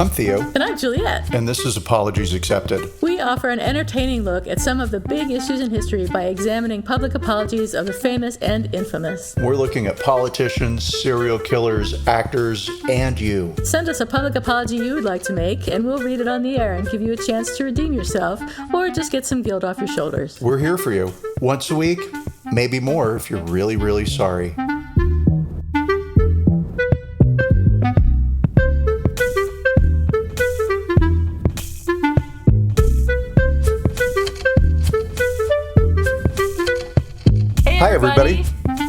I'm Theo. And I'm Juliet. And this is Apologies Accepted. We offer an entertaining look at some of the big issues in history by examining public apologies of the famous and infamous. We're looking at politicians, serial killers, actors, and you. Send us a public apology you would like to make, and we'll read it on the air and give you a chance to redeem yourself, or just get some guilt off your shoulders. We're here for you. Once a week, maybe more if you're really, really sorry. Hi, everybody.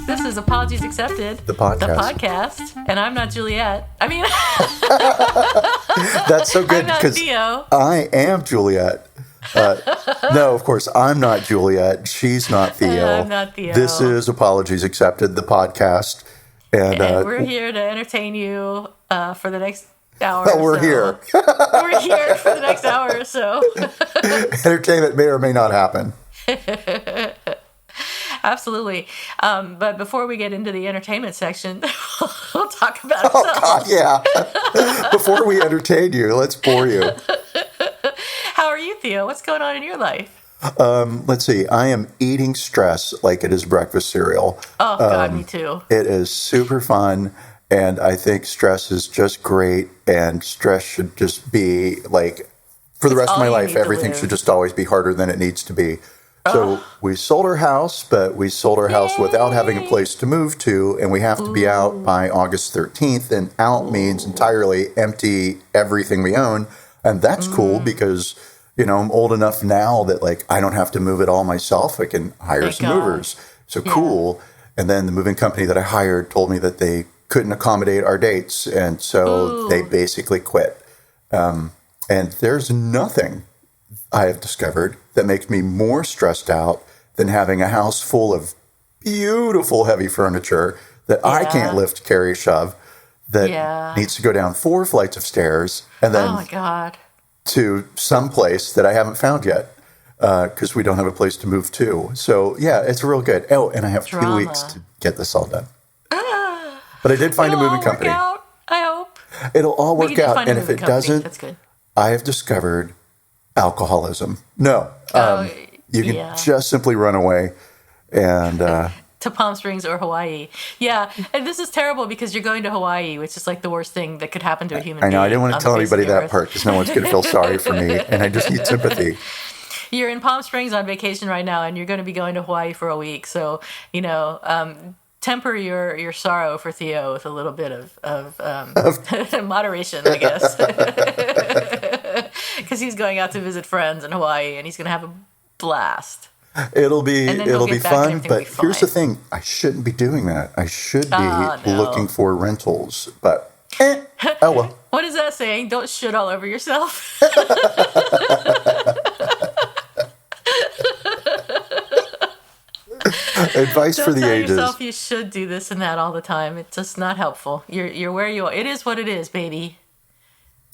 This is Apologies Accepted. The podcast. And I'm not Juliet. That's so good I'm not because Theo. I am Juliet. No, of course, I'm not Juliet. She's not Theo. I'm not Theo. This is Apologies Accepted, the podcast. And we're here to entertain you for the next hour we're here. We're here for the next hour or so. Entertainment may or may not happen. Absolutely. But before we get into the entertainment section, we'll talk about ourselves. Oh, God, yeah. Before we entertain you, let's bore you. How are you, Theo? What's going on in your life? Let's see. I am eating stress like it is breakfast cereal. Oh, God, me too. It is super fun, and I think stress is just great, and stress should just be, like, for the rest of my life, everything should just always be harder than it needs to be. So we sold our house, but we sold our house without having a place to move to, and we have to be out by August 13th, and out means entirely empty everything we own, and that's cool because, you know, I'm old enough now that, like, I don't have to move it all myself. I can hire some movers. So cool. And then the moving company that I hired told me that they couldn't accommodate our dates, and so they basically quit. And there's nothing I have discovered that makes me more stressed out than having a house full of beautiful heavy furniture that I can't lift, carry, shove, that needs to go down 4 flights of stairs and then to some place that I haven't found yet because we don't have a place to move to. So, yeah, it's real good. Oh, and I have 2 weeks to get this all done. But I did find a moving company. It'll all work out, I hope. It'll all work out. And if it doesn't, that's good. I have discovered alcoholism. No. You can just simply run away and to Palm Springs or Hawaii. Yeah, and this is terrible because you're going to Hawaii, which is like the worst thing that could happen to a human being. I know. I didn't want to tell anybody that part because no one's going to feel sorry for me, and I just need sympathy. You're in Palm Springs on vacation right now, and you're going to be going to Hawaii for a week. So, you know, temper your sorrow for Theo with a little bit of moderation, I guess. Because he's going out to visit friends in Hawaii, and he's going to have a blast. It'll be fun, but here's the thing. I shouldn't be doing that. I should be looking for rentals, but oh well. What is that saying? Don't shit all over yourself. Advice for the ages. Don't tell yourself you should do this and that all the time. It's just not helpful. You're where you are. It is what it is, baby.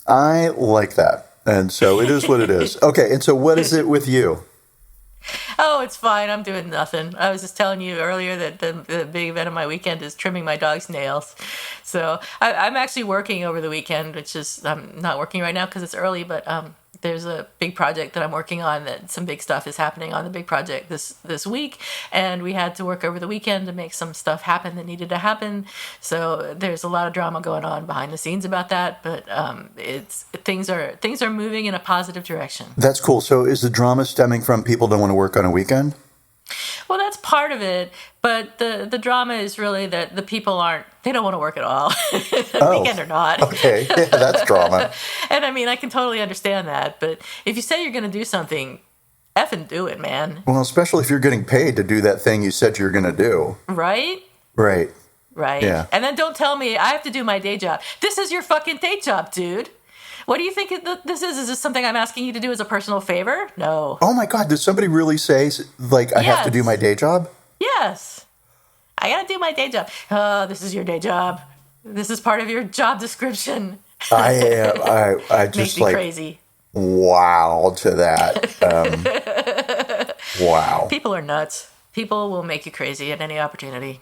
I like that. And so it is what it is. Okay, and so what is it with you? Oh, it's fine. I'm doing nothing. I was just telling you earlier that the big event of my weekend is trimming my dog's nails. So I'm actually working over the weekend, which is, I'm not working right now because it's early, but there's a big project that I'm working on that some big stuff is happening on the big project this week. And we had to work over the weekend to make some stuff happen that needed to happen. So there's a lot of drama going on behind the scenes about that. But things are moving in a positive direction. That's cool. So is the drama stemming from people don't want to work on a weekend? Well, that's part of it, but the drama is really that the people they don't want to work at all, weekend or not. Okay, yeah, that's drama. And I mean, I can totally understand that, but if you say you're going to do something, effing do it, man. Well, especially if you're getting paid to do that thing you said you're going to do. Right? Right. Yeah. And then don't tell me I have to do my day job. This is your fucking day job, dude. What do you think this is? Is this something I'm asking you to do as a personal favor? No. Oh my God, did somebody really say, like, I have to do my day job? Yes. I gotta do my day job. Oh, this is your day job. This is part of your job description. I just makes me like crazy. Wow to that. Wow. People are nuts. People will make you crazy at any opportunity.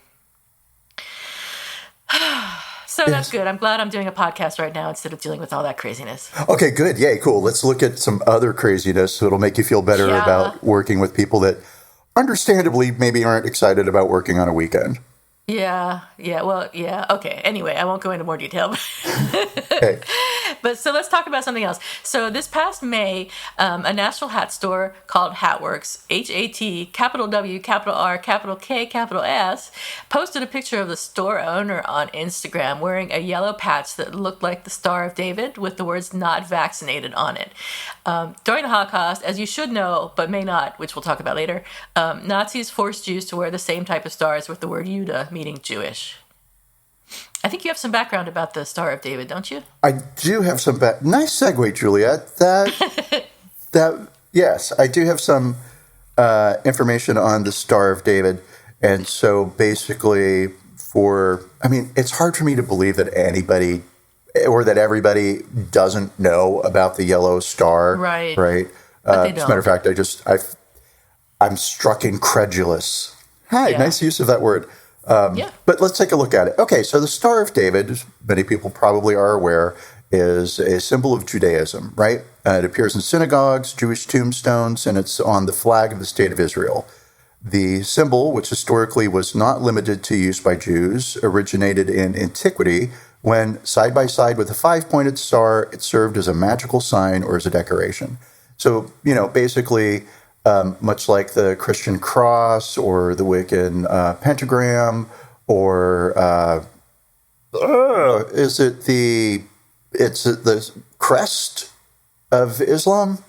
So So that's good. I'm glad I'm doing a podcast right now instead of dealing with all that craziness. Okay, good. Yay, cool. Let's look at some other craziness so it'll make you feel better about working with people that understandably maybe aren't excited about working on a weekend. Yeah. Well, yeah. Okay. Anyway, I won't go into more detail. Okay. But so let's talk about something else. So this past May, a Nashville hat store called hatWRKS, HAT, capital W, capital R, capital K, capital S, posted a picture of the store owner on Instagram wearing a yellow patch that looked like the Star of David with the words "not vaccinated" on it. During the Holocaust, as you should know, but may not, which we'll talk about later, Nazis forced Jews to wear the same type of stars with the word Judah, meaning Jewish. I think you have some background about the Star of David, don't you? I do have some nice segue, Juliet. Yes, I do have some information on the Star of David. And so basically it's hard for me to believe that anybody or that everybody doesn't know about the yellow star. Right. Right. But they As a matter of fact, I'm struck incredulous. Hi, nice use of that word. But let's take a look at it. Okay, so the Star of David, as many people probably are aware, is a symbol of Judaism, right? It appears in synagogues, Jewish tombstones, and it's on the flag of the State of Israel. The symbol, which historically was not limited to use by Jews, originated in antiquity when, side by side with a 5-pointed star, it served as a magical sign or as a decoration. So, basically, much like the Christian cross or the Wiccan pentagram, or is it the crest of Islam,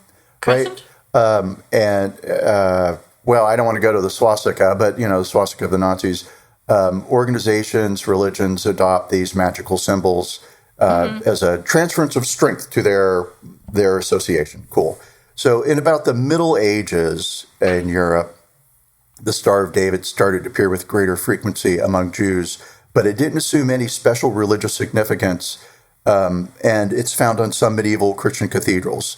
Crescent? right? Well, I don't want to go to the swastika, but the swastika of the Nazis. Organizations, religions adopt these magical symbols as a transference of strength to their association. Cool. So in about the Middle Ages in Europe, the Star of David started to appear with greater frequency among Jews, but it didn't assume any special religious significance, and it's found on some medieval Christian cathedrals.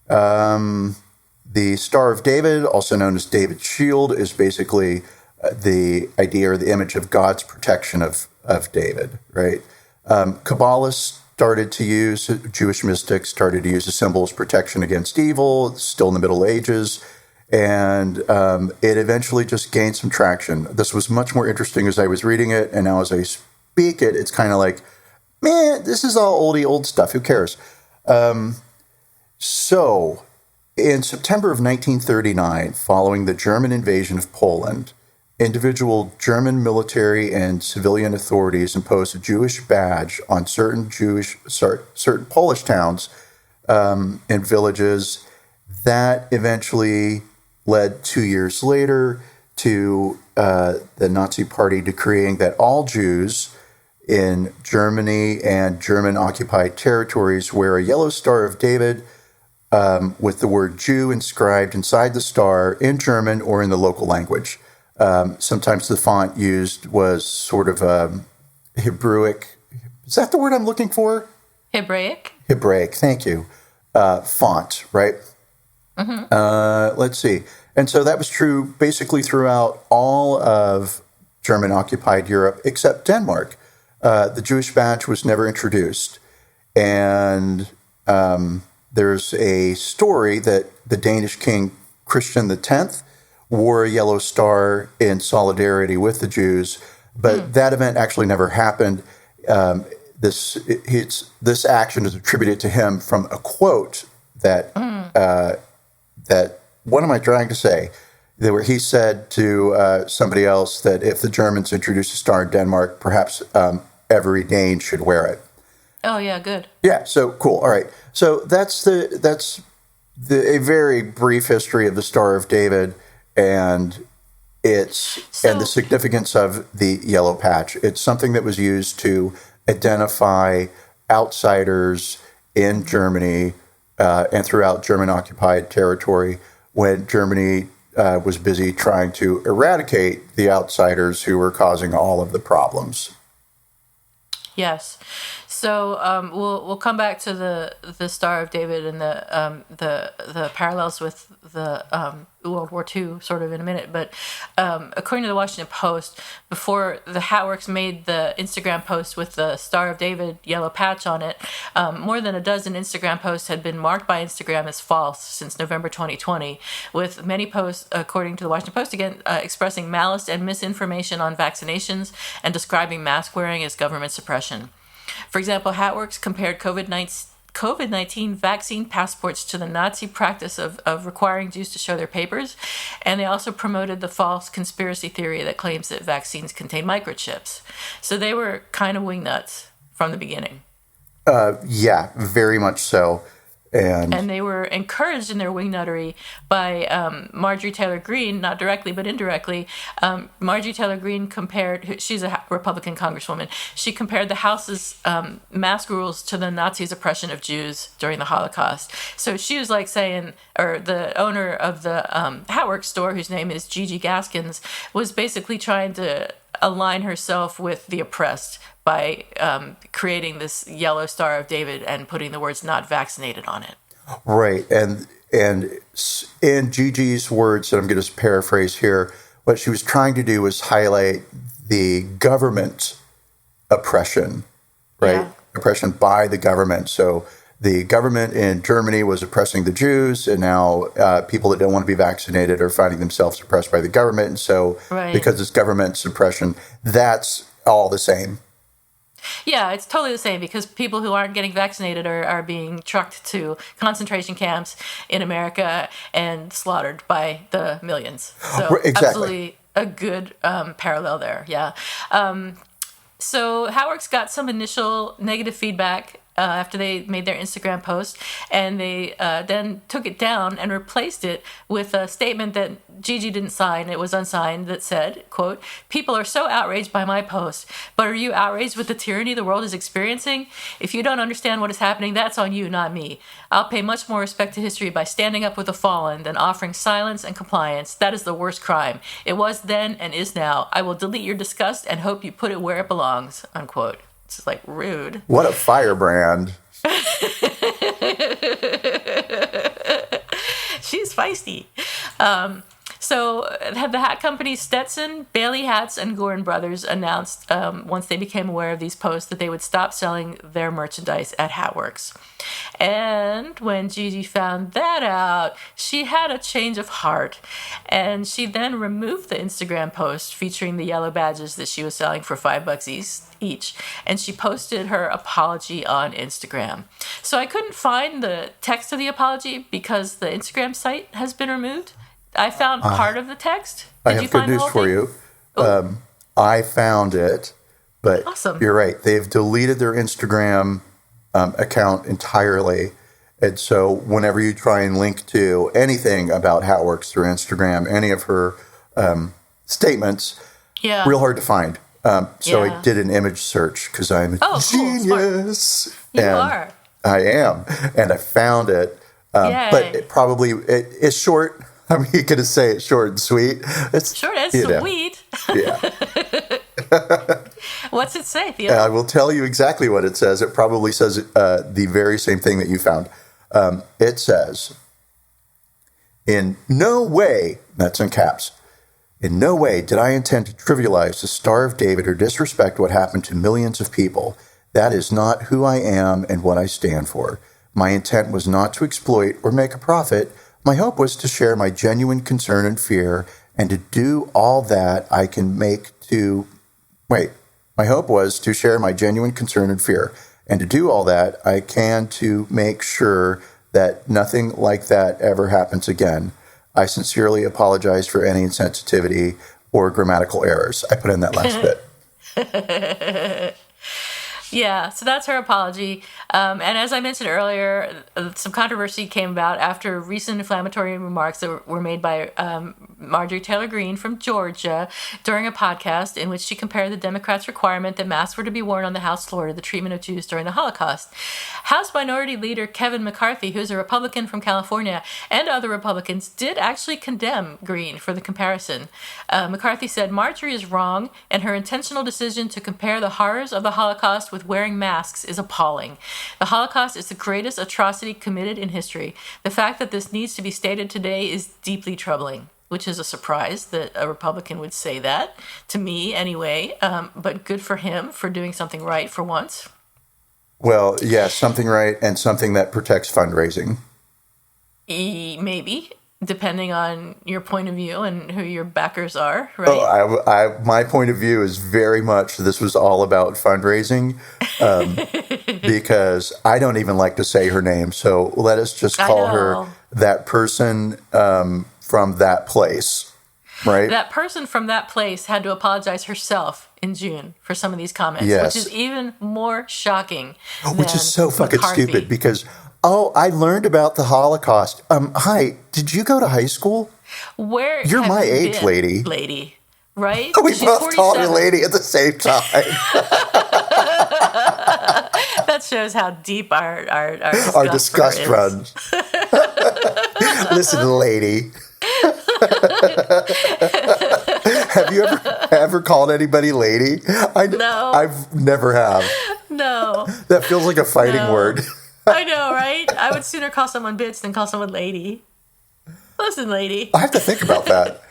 The Star of David, also known as David's shield, is basically the idea or the image of God's protection of David, right? Kabbalists Jewish mystics started to use the symbol as protection against evil, still in the Middle Ages, and it eventually just gained some traction. This was much more interesting as I was reading it, and now as I speak it, it's kind of like, man, this is all old stuff. Who cares? So, in September of 1939, following the German invasion of Poland, individual German military and civilian authorities imposed a Jewish badge on certain Polish towns and villages. That eventually led 2 years later to the Nazi Party decreeing that all Jews in Germany and German-occupied territories wear a yellow Star of David with the word Jew inscribed inside the star in German or in the local language. Sometimes the font used was sort of Hebrewic. Is that the word I'm looking for? Hebraic. Hebraic, thank you. Font, right? Mm-hmm. Let's see. And so that was true basically throughout all of German-occupied Europe except Denmark. The Jewish badge was never introduced. And there's a story that the Danish king Christian X wore a yellow star in solidarity with the Jews, but that event actually never happened. This action is attributed to him from a quote that what am I trying to say? Where he said to somebody else that if the Germans introduced a star in Denmark, perhaps every Dane should wear it. Oh yeah, good. Yeah, so cool. All right, so that's a very brief history of the Star of David and the significance of the yellow patch. It's something that was used to identify outsiders in Germany and throughout German-occupied territory when Germany was busy trying to eradicate the outsiders who were causing all of the problems. Yes. So we'll come back to the Star of David and the parallels with the World War II, sort of in a minute. But according to the Washington Post, before the hatWRKS made the Instagram post with the Star of David yellow patch on it, more than a dozen Instagram posts had been marked by Instagram as false since November 2020, with many posts, according to the Washington Post again, expressing malice and misinformation on vaccinations and describing mask wearing as government suppression. For example, hatWRKS compared COVID-19 vaccine passports to the Nazi practice of requiring Jews to show their papers, and they also promoted the false conspiracy theory that claims that vaccines contain microchips. So they were kind of wingnuts from the beginning. Yeah, very much so. And they were encouraged in their wingnuttery by Marjorie Taylor Greene, not directly but indirectly. Marjorie Taylor Greene she's a Republican congresswoman, she compared the House's mask rules to the Nazis' oppression of Jews during the Holocaust. So she was like saying, or the owner of the hatWRKS store, whose name is Gigi Gaskins, was basically trying to align herself with the oppressed by creating this yellow Star of David and putting the words "not vaccinated" on it. Right, and in Gigi's words, and I'm going to paraphrase here, what she was trying to do was highlight the government oppression, right? Yeah. Oppression by the government. So the government in Germany was oppressing the Jews, and now people that don't want to be vaccinated are finding themselves oppressed by the government. And so because it's government suppression, that's all the same. Yeah, it's totally the same, because people who aren't getting vaccinated are being trucked to concentration camps in America and slaughtered by the millions. So exactly. Absolutely a good parallel there, yeah. So hatWRKS got some initial negative feedback after they made their Instagram post, and they then took it down and replaced it with a statement that Gigi didn't sign. It was unsigned, that said, quote, "People are so outraged by my post, but are you outraged with the tyranny the world is experiencing? If you don't understand what is happening, that's on you, not me. I'll pay much more respect to history by standing up with the fallen than offering silence and compliance. That is the worst crime. It was then and is now. I will delete your disgust and hope you put it where it belongs," unquote. It's like rude. What a firebrand. She's feisty. So the hat companies Stetson, Bailey Hats, and Gorin Brothers announced once they became aware of these posts that they would stop selling their merchandise at hatWRKS. And when Gigi found that out, she had a change of heart. And she then removed the Instagram post featuring the yellow badges that she was selling for $5 each. And she posted her apology on Instagram. So I couldn't find the text of the apology because the Instagram site has been removed. I found part of the text. I have good news for you. I found it, but awesome. You're right. They've deleted their Instagram account entirely. And so whenever you try and link to anything about hatWRKS through Instagram, any of her statements, real hard to find. So I did an image search because I'm a genius. You are. I am. And I found it. But it's short. I'm going to say it's short and sweet. It's short and sweet. Yeah. What's it say, Theo? I will tell you exactly what it says. It probably says the very same thing that you found. It says, "In no way," that's in caps, "in no way did I intend to trivialize the Star of David or disrespect what happened to millions of people. That is not who I am and what I stand for. My intent was not to exploit or make a profit. My hope was to share my genuine concern and fear and to do all that I can My hope was to share my genuine concern and fear and to do all that I can to make sure that nothing like that ever happens again. I sincerely apologize for any insensitivity or grammatical errors." I put in that last bit. Yeah, so that's her apology. And as I mentioned earlier, some controversy came about after recent inflammatory remarks that were made by Marjorie Taylor Greene from Georgia during a podcast in which she compared the Democrats' requirement that masks were to be worn on the House floor to the treatment of Jews during the Holocaust. House Minority Leader Kevin McCarthy, who's a Republican from California, and other Republicans did actually condemn Greene for the comparison. McCarthy said, "Marjorie is wrong, and her intentional decision to compare the horrors of the Holocaust with wearing masks is appalling. The Holocaust is the greatest atrocity committed in history. The fact that this needs to be stated today is deeply troubling, which is a surprise that a Republican would say that, to me anyway, but good for him for doing something right for once. Well, yeah, something right and something that protects fundraising. Maybe, depending on your point of view and who your backers are, right? Oh, my point of view is very much this was all about fundraising, because I don't even like to say her name. So let us just call her that person from that place, right? That person from that place had to apologize herself in June for some of these comments, yes. which is even more shocking. Which is so fucking stupid because, I learned about the Holocaust. Hi, did you go to high school? Where You're my age, been, lady, right? We both called her lady at the same time. That shows how deep our disgust runs. Listen, lady. Have you ever called anybody lady? No. I've never have. No. That feels like a fighting word. I know, right? I would sooner call someone bitch than call someone lady. Listen, lady. I have to think about that.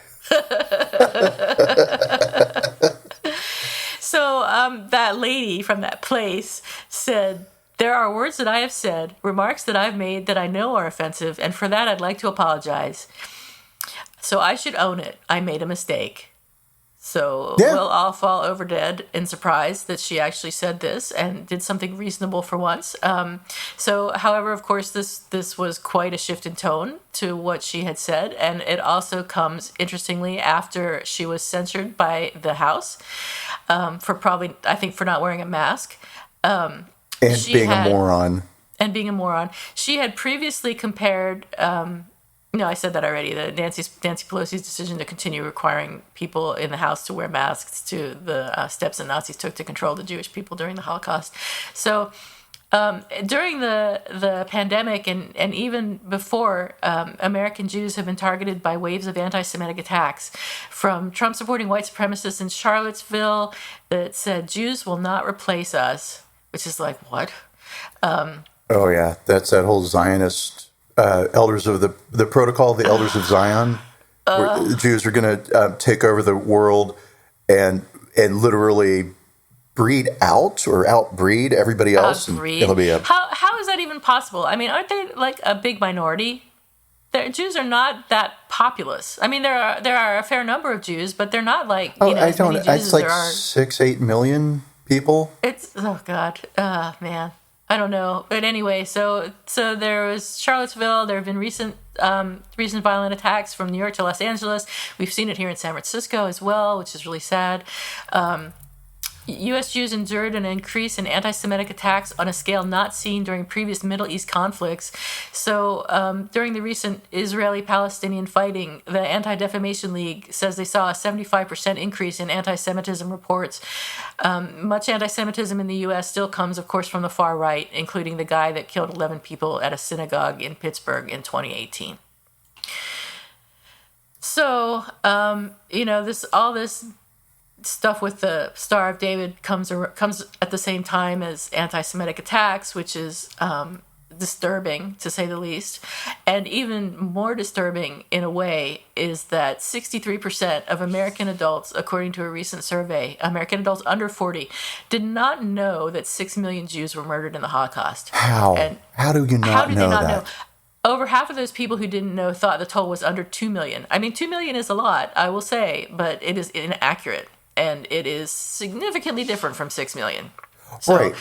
So that lady from that place said, "There are words that I have said, remarks that I've made that I know are offensive, and for that I'd like to apologize. So I should own it. I made a mistake." So we'll all fall over dead in surprise that she actually said this and did something reasonable for once. However, of course, this was quite a shift in tone to what she had said, and it also comes, interestingly, after she was censured by the House for not wearing a mask. And being a moron. And being a moron. She had previously compared... no, I said that already. Nancy Pelosi's decision to continue requiring people in the House to wear masks to the steps the Nazis took to control the Jewish people during the Holocaust. So during the pandemic and even before, American Jews have been targeted by waves of anti-Semitic attacks, from Trump-supporting white supremacists in Charlottesville that said, "Jews will not replace us," which is like, what? Oh, yeah. That's that whole Zionist... elders of the protocol, the elders of Zion, where the Jews are going to take over the world and literally breed out or outbreed everybody else. Outbreed. It'll be How is that even possible? I mean, aren't they like a big minority? Jews are not that populous. I mean, there are a fair number of Jews, but they're not like as many Jews as there are. 6-8 million people. God, man. I don't know, but anyway, so there was Charlottesville. There have been recent violent attacks from New York to Los Angeles. We've seen it here in San Francisco as well, which is really sad. U.S. Jews endured an increase in anti-Semitic attacks on a scale not seen during previous Middle East conflicts. So during the recent Israeli-Palestinian fighting, the Anti-Defamation League says they saw a 75% increase in anti-Semitism reports. Much anti-Semitism in the U.S. still comes, of course, from the far right, including the guy that killed 11 people at a synagogue in Pittsburgh in 2018. So, this stuff with the Star of David comes at the same time as anti-Semitic attacks, which is disturbing, to say the least. And even more disturbing, in a way, is that 63% of American adults, according to a recent survey, American adults under 40, did not know that 6 million Jews were murdered in the Holocaust. How? How do you not know that? Over half of those people who didn't know thought the toll was under 2 million. I mean, 2 million is a lot, I will say, but it is inaccurate. And it is significantly different from 6 million. So right.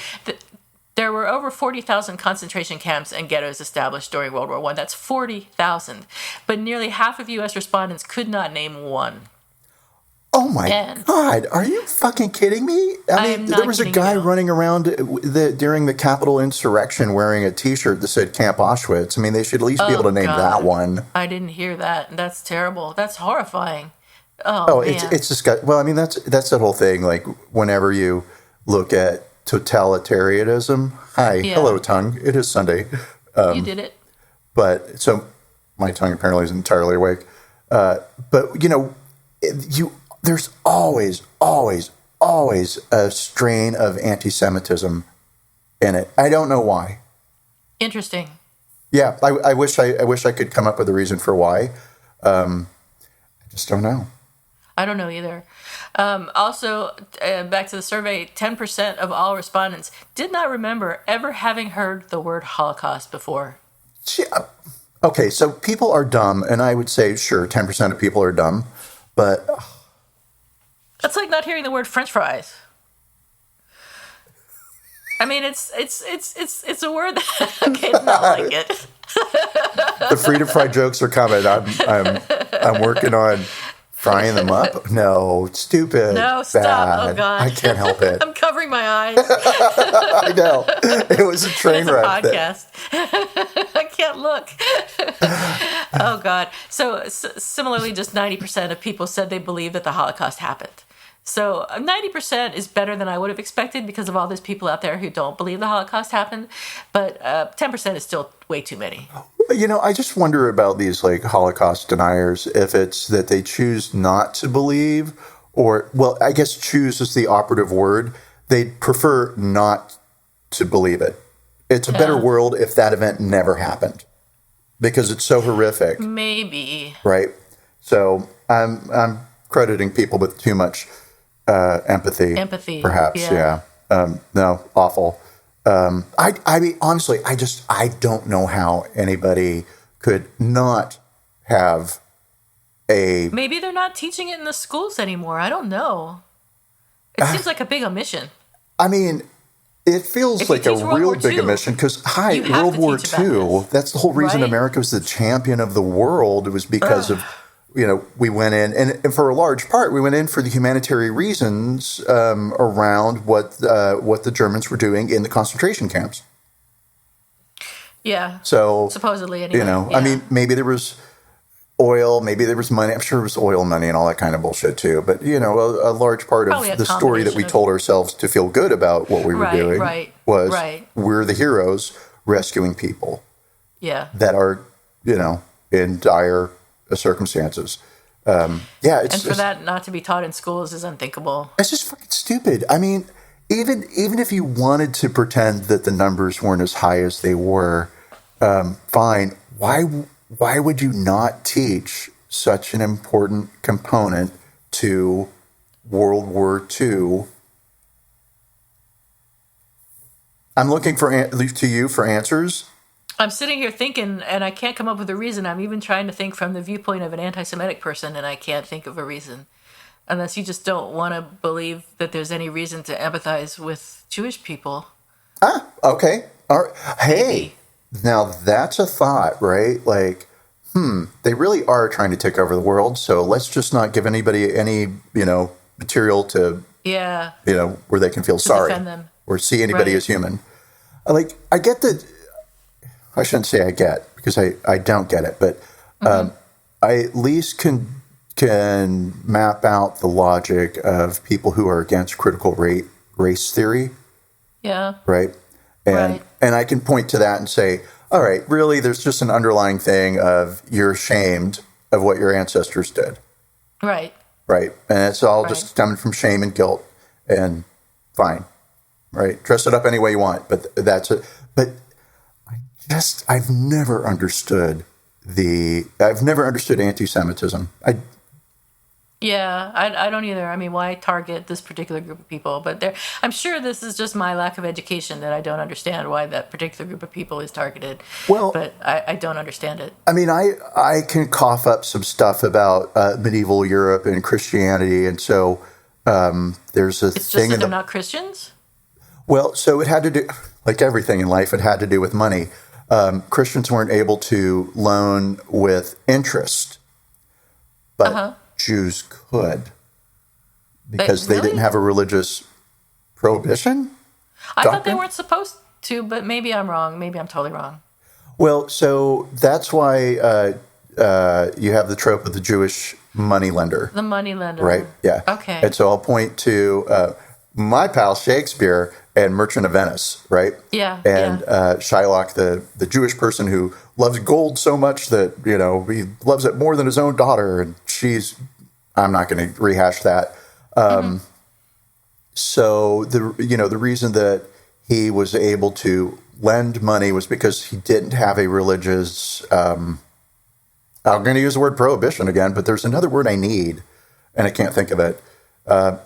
There were over 40,000 concentration camps and ghettos established during World War I. That's 40,000. But nearly half of U.S. respondents could not name one. Oh my God. Are you fucking kidding me? I mean, there was a guy running around during the Capitol insurrection wearing a T-shirt that said Camp Auschwitz. I mean, they should at least be able to name that one. I didn't hear that. That's terrible. That's horrifying. It's disgusting. Well, I mean, that's that whole thing. Like, whenever you look at totalitarianism, hello, tongue. It is Sunday. You did it. But so my tongue apparently is entirely awake. But there's always a strain of anti-Semitism in it. I don't know why. Interesting. Yeah, I wish I could come up with a reason for why. I just don't know. I don't know either. Also, back to the survey, 10% of all respondents did not remember ever having heard the word Holocaust before. Yeah. Okay, so people are dumb, and I would say, sure, 10% of people are dumb, but... That's like not hearing the word French fries. I mean, it's a word that it's not like it. The free fried jokes are coming. I'm working on frying them up. No, stupid. No, stop. Bad. Oh, God. I can't help it. I'm covering my eyes. I know. It was a train It's a wreck. podcast. I can't look. Oh, God. So similarly, just 90% of people said they believe that the Holocaust happened. So 90% is better than I would have expected because of all those people out there who don't believe the Holocaust happened. But 10% is still way too many. You know, I just wonder about these like Holocaust deniers, if it's that they choose not to believe or, well, I guess choose is the operative word. They'd prefer not to believe it. It's a better world if that event never happened because it's so horrific. Maybe. Right? So I'm crediting people with too much empathy. Empathy. Perhaps, yeah. No, awful. I mean, honestly, I don't know how anybody could not have a... Maybe they're not teaching it in the schools anymore. I don't know. It seems like a big omission. I mean, it feels like a real big omission because, World War II, that's the whole reason America was the champion of the world. It was because of... You know, we went in, and for a large part, we went in for the humanitarian reasons around what the Germans were doing in the concentration camps. Yeah. So supposedly, anyway. You know, I mean, maybe there was oil, maybe there was money. I'm sure it was oil money and all that kind of bullshit too. But you know, a large part of the story that we told ourselves to feel good about what we were doing was we're the heroes rescuing people. Yeah. That are, you know, in dire circumstances. And for that not to be taught in schools is unthinkable. It's just fucking stupid. I mean, even if you wanted to pretend that the numbers weren't as high as they were, fine. Why would you not teach such an important component to World War II? I'm looking to you for answers. I'm sitting here thinking, and I can't come up with a reason. I'm even trying to think from the viewpoint of an anti-Semitic person, and I can't think of a reason. Unless you just don't want to believe that there's any reason to empathize with Jewish people. Okay. All right. Hey, now that's a thought, right? Like, they really are trying to take over the world, so let's just not give anybody any, you know, material to, you know, where they can feel sorry defend them. Or see anybody as human. Like, I get that. I shouldn't say I get, because I don't get it, but I at least can map out the logic of people who are against critical race theory. Yeah. Right? And I can point to that and say, all right, really, there's just an underlying thing of you're ashamed of what your ancestors did. Right. Right. And it's all just stemming from shame and guilt, and fine. Right? Dress it up any way you want, but that's it. But I've never understood anti-Semitism. I don't either. I mean, why target this particular group of people? But I'm sure this is just my lack of education that I don't understand why that particular group of people is targeted. Well, but I don't understand it. I mean, I can cough up some stuff about medieval Europe and Christianity, and so there's a thing. It's just that they're not Christians? Well, so it had to do, like everything in life, it had to do with money. Christians weren't able to loan with interest, but Jews could because they didn't have a religious prohibition. I thought they weren't supposed to, but maybe I'm wrong. Maybe I'm totally wrong. Well, so that's why you have the trope of the Jewish moneylender. The moneylender. Right, yeah. Okay. And so I'll point to my pal Shakespeare and Merchant of Venice, right? Yeah. And Shylock, the Jewish person who loves gold so much that, you know, he loves it more than his own daughter. And I'm not going to rehash that. So the reason that he was able to lend money was because he didn't have a religious, I'm going to use the word prohibition again, but there's another word I need, and I can't think of it.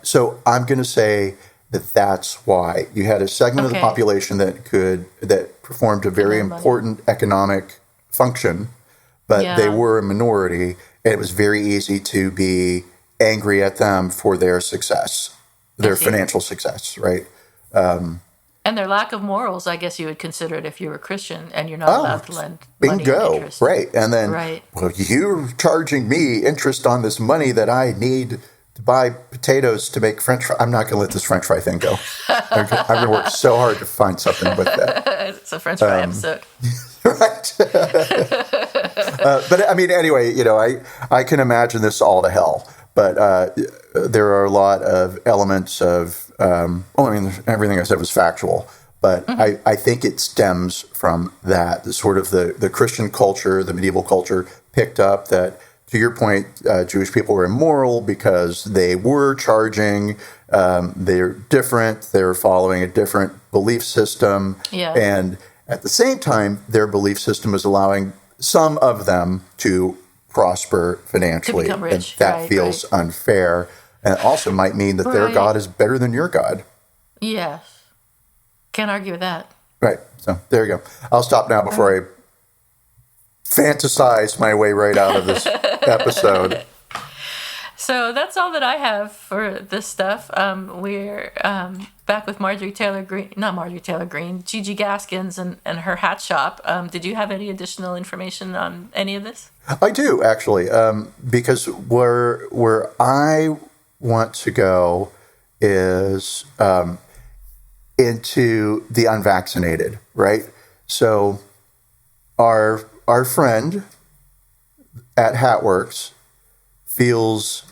So I'm going to say that that's why you had a segment of the population that performed a very important economic function, but they were a minority, and it was very easy to be angry at them for their success, their financial success, right? And their lack of morals, I guess you would consider it if you were Christian and you're not allowed to lend money and interest. Right. And then, well, you're charging me interest on this money that I need to buy potatoes to make French fries. I'm not going to let this French fry thing go. I'm going to work so hard to find something with that. It's a French fry episode. Right. But I mean, anyway, I can imagine this all to hell. But there are a lot of elements of, everything I said was factual, but I think it stems from that. The sort of the Christian culture, the medieval culture picked up that, to your point, Jewish people were immoral because they were charging. They're different. They're following a different belief system. Yeah. And at the same time, their belief system is allowing some of them to prosper financially. To become rich. And that feels unfair. And it also might mean that their God is better than your God. Yes. Can't argue with that. Right. So there you go. I'll stop now before I fantasize my way right out of this episode. So that's all that I have for this stuff. We're back with Gigi Gaskins and her hat shop. Did you have any additional information on any of this? I do, actually, because where I want to go is into the unvaccinated, right? So our friend at hatWRKS feels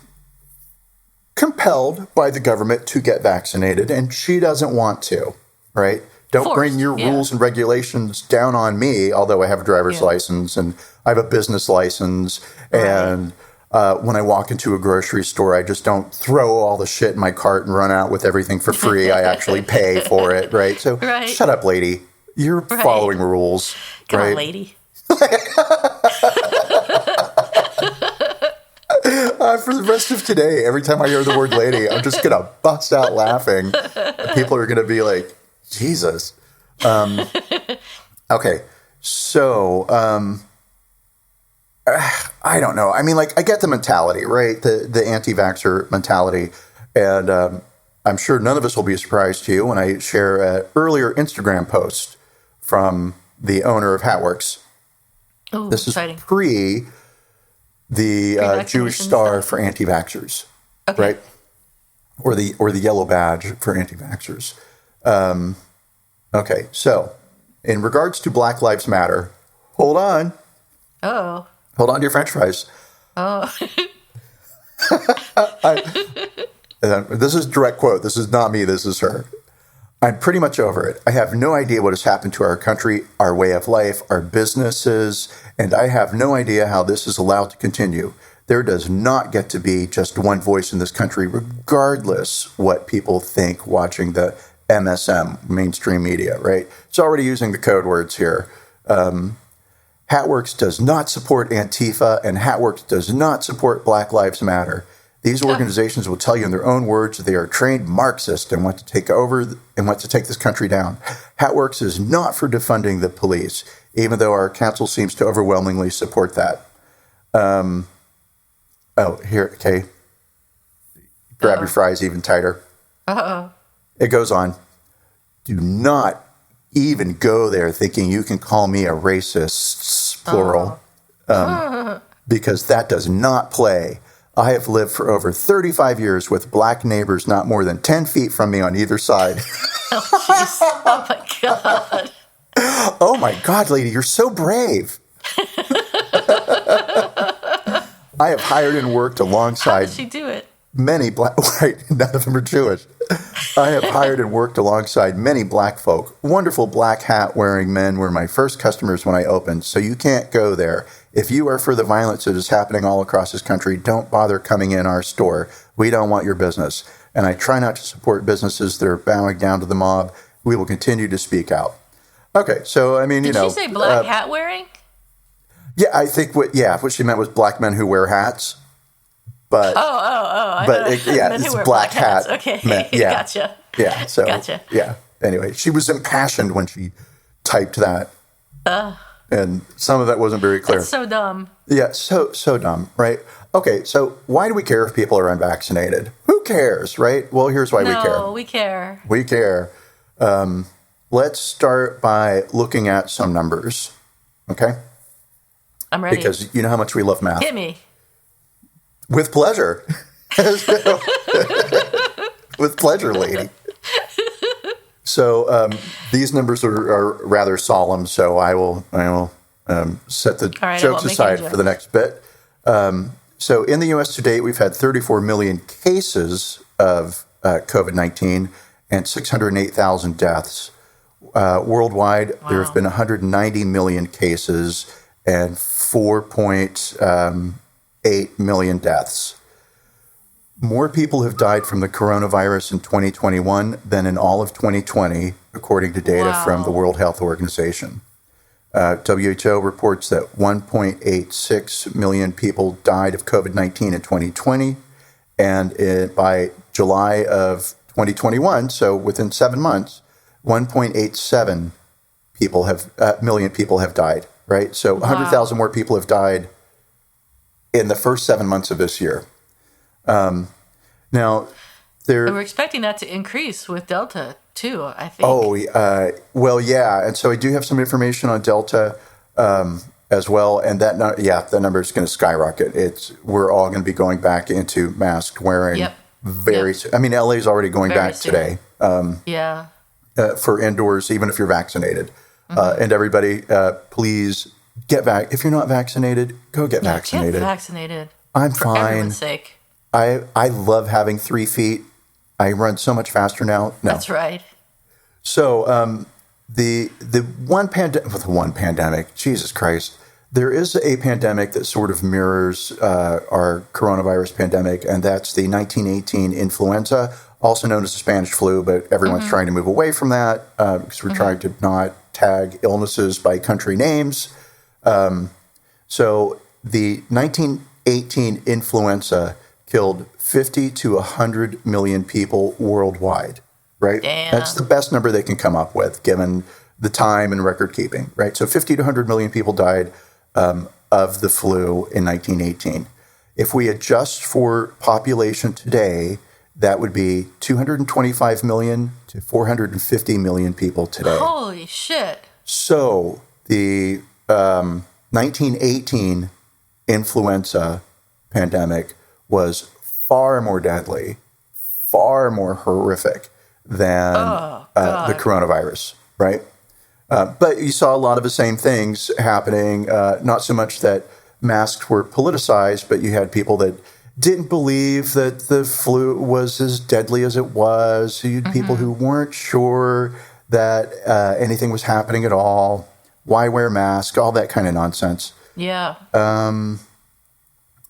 compelled by the government to get vaccinated, and she doesn't want to, right? Don't bring your rules and regulations down on me, although I have a driver's license and I have a business license. And when I walk into a grocery store, I just don't throw all the shit in my cart and run out with everything for free. I actually pay for it, right? So shut up, lady. You're following rules. Come on, lady. For the rest of today, every time I hear the word lady, I'm just going to bust out laughing. People are going to be like, Jesus. Okay. So, I don't know. I mean, I get the mentality, right? The anti-vaxxer mentality. And I'm sure none of us will be surprised to you when I share an earlier Instagram post from the owner of hatWRKS. Oh, this exciting. Is pre the Jewish star for anti-vaxxers, right? Or the yellow badge for anti-vaxxers. Okay, so in regards to Black Lives Matter, hold on. Oh. Hold on to your French fries. Oh. This is a direct quote. This is not me. This is her. I'm pretty much over it. I have no idea what has happened to our country, our way of life, our businesses, and I have no idea how this is allowed to continue. There does not get to be just one voice in this country, regardless what people think watching the MSM, mainstream media, right? It's already using the code words here. hatWRKS does not support Antifa, and hatWRKS does not support Black Lives Matter. These organizations will tell you in their own words that they are trained Marxists and want to take over and want to take this country down. hatWRKS is not for defunding the police, even though our council seems to overwhelmingly support that. Okay. Grab your fries even tighter. It goes on. Do not even go there thinking you can call me a racist, plural, because that does not play. I have lived for over 35 years with black neighbors not more than 10 feet from me on either side. Oh, my God. Oh, my God, lady, you're so brave. I have hired and worked alongside... How did she do it? Many black... Right, none of them are Jewish. I have hired and worked alongside many black folk. Wonderful black hat-wearing men were my first customers when I opened, so you can't go there. If you are for the violence that is happening all across this country, don't bother coming in our store. We don't want your business. And I try not to support businesses that are bowing down to the mob. we will continue to speak out. Okay, so I mean, Did she say black hat wearing? Yeah, I think what she meant was black men who wear hats. But it's black hat. Okay, yeah, gotcha. Yeah, so gotcha. Yeah. Anyway, she was impassioned when she typed that, and some of that wasn't very clear. That's so dumb. Yeah, so dumb, right? Okay, so why do we care if people are unvaccinated? Who cares, right? Well, here's why we care. No, we care. We care. Let's start by looking at some numbers, okay? I'm ready. Because you know how much we love math. Hit me. With pleasure. With pleasure, lady. So these numbers are rather solemn, so I will set the jokes aside for the next bit. So in the U.S. to date, we've had 34 million cases of COVID-19 and 608,000 deaths. Worldwide, there have been 190 million cases and 4.8 million deaths. More people have died from the coronavirus in 2021 than in all of 2020, according to data from the World Health Organization. WHO reports that 1.86 million people died of COVID-19 in 2020, and by July of 2021, so within 7 months, 1.87 million people have died, right? So 100,000 more people have died in the first 7 months of this year. Now, we're expecting that to increase with Delta too, I think. Well, yeah, and so I do have some information on Delta as well, and that number is going to skyrocket. We're all going to be going back into mask wearing. Yep. I mean, LA is already going back today. For indoors, even if you're vaccinated. And everybody, please get back. If you're not vaccinated, go get vaccinated. Get vaccinated. I'm for fine. Everyone's sake. I love having 3 feet. I run so much faster now. No. That's right. So the one pandemic, Jesus Christ, there is a pandemic that sort of mirrors our coronavirus pandemic, and that's the 1918 influenza, also known as the Spanish flu, but everyone's trying to move away from that because we're trying to not tag illnesses by country names. So the 1918 influenza killed 50 to 100 million people worldwide, right? Damn. That's the best number they can come up with, given the time and record keeping, right? So 50 to 100 million people died of the flu in 1918. If we adjust for population today, that would be 225 million to 450 million people today. Holy shit. So the 1918 influenza pandemic was far more deadly, far more horrific than the coronavirus, right? But you saw a lot of the same things happening, not so much that masks were politicized, but you had people that didn't believe that the flu was as deadly as it was. So you had people who weren't sure that anything was happening at all. Why wear masks? All that kind of nonsense. Yeah.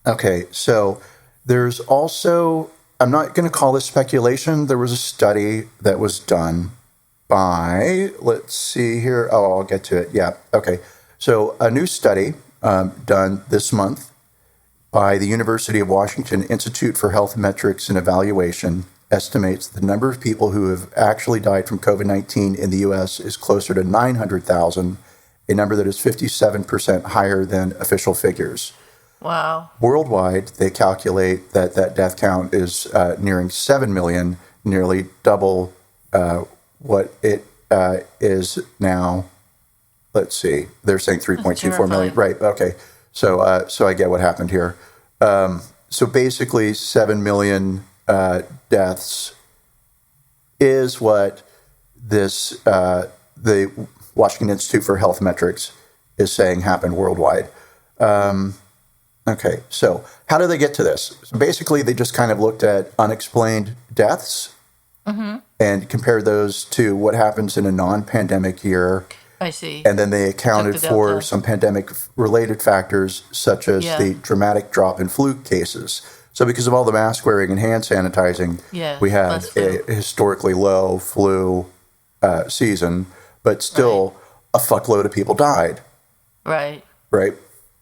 Okay, so there's also, I'm not going to call this speculation. There was a study that was done by, let's see here. Oh, I'll get to it. Yeah, okay. So a new study done this month by the University of Washington Institute for Health Metrics and Evaluation estimates the number of people who have actually died from COVID-19 in the U.S. is closer to 900,000, a number that is 57% higher than official figures. Wow. Worldwide, they calculate that death count is nearing 7 million, nearly double what it is now. Let's see. They're saying 3.24 million. Right. Okay. So I get what happened here. So basically, 7 million deaths is what this the Washington Institute for Health Metrics is saying happened worldwide. Okay, so how do they get to this? So basically, they just kind of looked at unexplained deaths and compared those to what happens in a non-pandemic year. I see. And then they accounted for some pandemic-related factors, such as the dramatic drop in flu cases. So because of all the mask wearing and hand sanitizing, we had a historically low flu season, but still a fuckload of people died. Right. Right.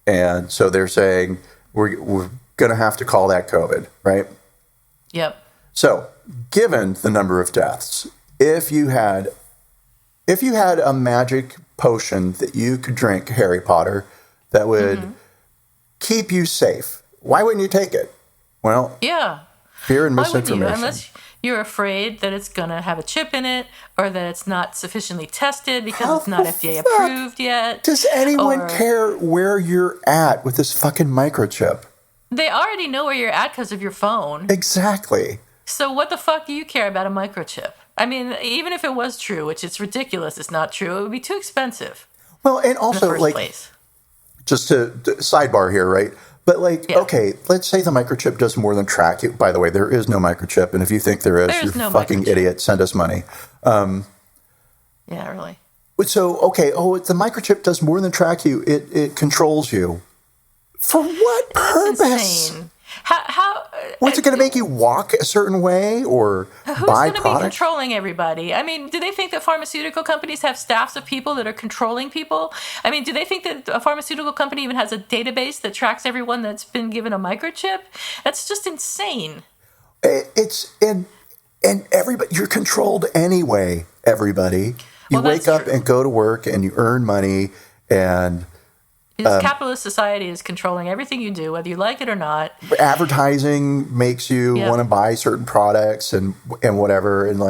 And so they're saying we're going to have to call that COVID, right? Yep. So given the number of deaths, if you had a magic potion that you could drink, Harry Potter, that would keep you safe, why wouldn't you take it? Well, yeah. Fear and Why wouldn't you? misinformation. Unless you're afraid that it's going to have a chip in it, or that it's not sufficiently tested because it's not FDA approved yet. Does anyone care where you're at with this fucking microchip? They already know where you're at because of your phone. Exactly. So what the fuck do you care about a microchip? I mean, even if it was true, which it's ridiculous it's not true, it would be too expensive. Well, and also, in the first place. Just to sidebar here, right? But okay, let's say the microchip does more than track you. By the way, there is no microchip, and if you think there is, you're no fucking idiot. Send us money. Yeah, really. So, okay, the microchip does more than track you. It controls you. For what purpose? It's insane. How What's it going to make you walk a certain way or who's buy going to be products? controlling everybody? I mean, do they think that pharmaceutical companies have staffs of people that are controlling people? I mean, do they think that a pharmaceutical company even has a database that tracks everyone that's been given a microchip? That's just insane. It's and everybody, you're controlled anyway. Everybody, you wake up and go to work and you earn money, and this capitalist society is controlling everything you do, whether you like it or not. Advertising makes you want to buy certain products and whatever, and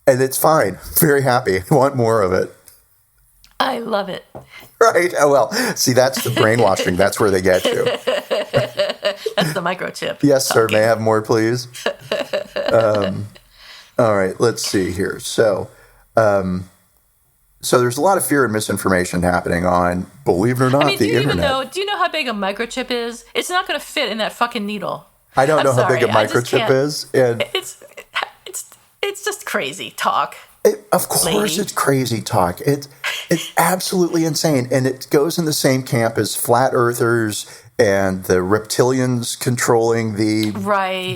it's fine. Very happy. I want more of it. I love it. Right. Oh, well, see, that's the brainwashing. That's where they get you. That's the microchip. Yes, sir. May I have more, please? All right. Let's see here. So there's a lot of fear and misinformation happening on, believe it or not, the internet. Do you know how big a microchip is? It's not going to fit in that fucking needle. I don't know how big a microchip is. And it's just crazy talk. Of course, it's crazy talk. It's absolutely insane, and it goes in the same camp as flat earthers and the reptilians controlling the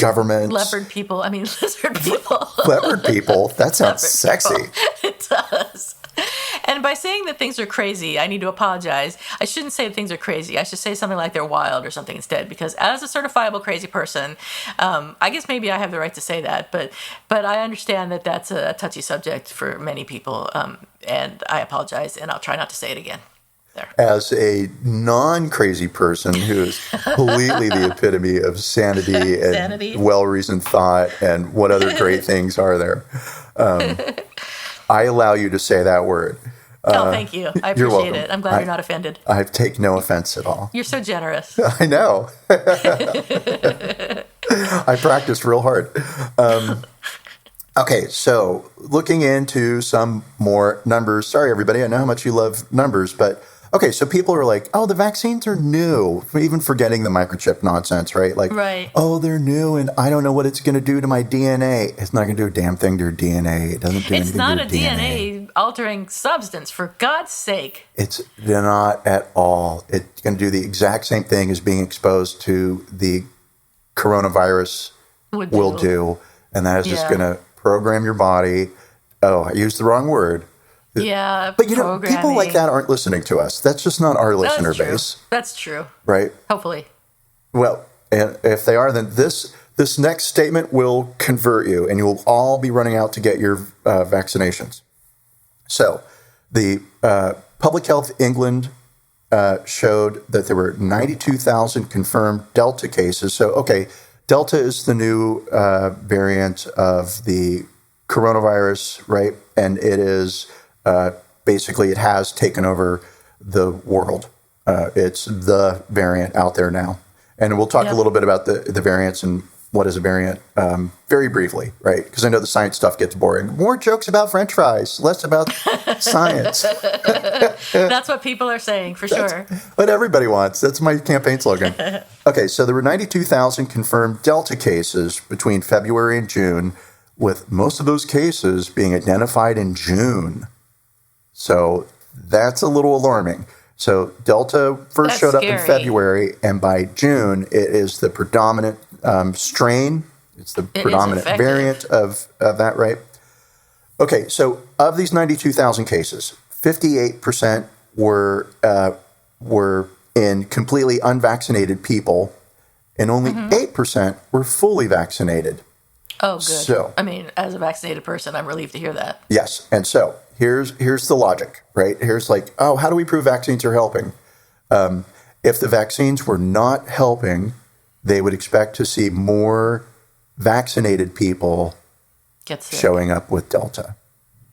government. Lizard people. Leopard people. That sounds sexy. It does. And by saying that things are crazy, I need to apologize. I shouldn't say things are crazy. I should say something like they're wild or something instead. Because as a certifiable crazy person, I guess maybe I have the right to say that. But I understand that that's a touchy subject for many people. And I apologize, and I'll try not to say it again. There. As a non-crazy person who is completely the epitome of sanity and well-reasoned thought and what other great things are there, I allow you to say that word. Thank you. I appreciate it. I'm glad you're not offended. I take no offense at all. You're so generous. I know. I practiced real hard. Okay, so looking into some more numbers. Sorry, everybody. I know how much you love numbers, but okay, so people are like, oh, the vaccines are new. Even forgetting the microchip nonsense, right? Oh, they're new, and I don't know what it's going to do to my DNA. It's not going to do a damn thing to your DNA. It doesn't do anything to your DNA. It's not a DNA-altering substance, for God's sake. It's not at all. It's going to do the exact same thing as being exposed to the coronavirus will do, and that is just going to program your body. Oh, I used the wrong word. Yeah, but people like that aren't listening to us. That's just not our listener base. That's true. Right? Hopefully. Well, and if they are, then this next statement will convert you, and you'll all be running out to get your vaccinations. So, the Public Health England showed that there were 92,000 confirmed Delta cases. So, okay, Delta is the new variant of the coronavirus, right? And it is... basically, it has taken over the world. It's the variant out there now. And we'll talk a little bit about the variants and what is a variant very briefly, right? Because I know the science stuff gets boring. More jokes about French fries, less about science. That's what people are saying, for sure. What everybody wants. That's my campaign slogan. Okay, so there were 92,000 confirmed Delta cases between February and June, with most of those cases being identified in June. So that's a little alarming. So Delta first showed up in February, and by June, it is the predominant strain. It's the predominant variant of that, right? Okay, so of these 92,000 cases, 58% were in completely unvaccinated people, and only 8% were fully vaccinated. Oh, good. So, I mean, as a vaccinated person, I'm relieved to hear that. yes, and so here's the logic, right? Here's like, oh, how do we prove vaccines are helping? If the vaccines were not helping, they would expect to see more vaccinated people Get sick. showing up with Delta.